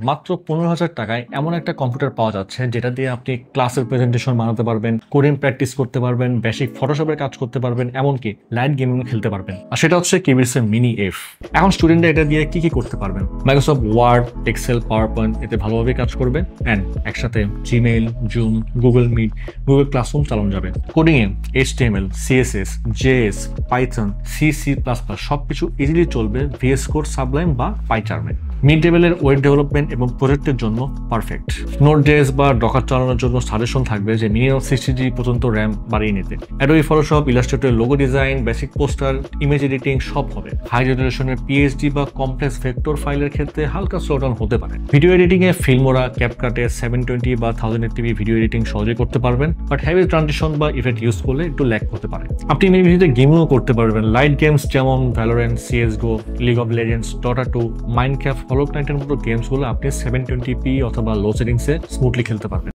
মাত্র 15,000 টাকায় এমন একটা কম্পিউটার পাওয়া যাচ্ছে যেটা দিয়ে আপনি ক্লাসের প্রেজেন্টেশন বানাতে পারবেন, কোডিং প্র্যাকটিস করতে পারবেন, বেসিক ফটোশপের কাজ করতে পারবেন, এমনকি লাইট গেমিং খেলতে পারবেন। আর সেটা হচ্ছে কেবিএসের মিনি এফ। এখন স্টুডেন্টরা এটা দিয়ে কি কি করতে পারবেন? Microsoft Word, Excel, PowerPoint এতে ভালোভাবে কাজ করবে অ্যান্ড একসাথে Gmail, Zoom, Google Meet, Google Classroom চালানো যাবে। কোডিংয়ে HTML, CSS, JS, Python, C++ সবকিছু ইজিলি চলবে VS কোড, সাবলাইম বা পাইচার্মে। মিড লেভেলের ওয়েব ডেভেলপমেন্ট এবং প্রজেক্টের জন্য পারফেক্ট। নোট.js বা ডকার চালানোর জন্য সাজেশন থাকবে যে মিনিমাম 60GB পর্যন্ত র্যাম বাড়িয়ে নিতে। Adobe Photoshop, Illustrator, logo design, basic poster, image editing সব হবে। হাই রেজোলিউশনের PSD বা কমপ্লেক্স ভেক্টর ফাইলের ক্ষেত্রে হালকা স্লোডাউন হতে পারে। ভিডিও এডিটিংয়ে ফিল্মোরা, ক্যাপকাটে 720 বা 1080p ভিডিও এডিটিং সহজে করতে পারবেন, বাট হেভি ট্রানজিশন বা ইফেক্ট ইউজ করলে একটু ল্যাগ করতে পারে। আপনি মেবিতে গেমিংও করতে পারবেন। লাইট গেমস যেমন Valorant, CSGO, league of legends, Dota 2, Minecraft, Hollow নাইটের মতো গেমসগুলো আপনি 720p অথবা লো সেটিংসে স্মুথলি খেলতে পারবেন।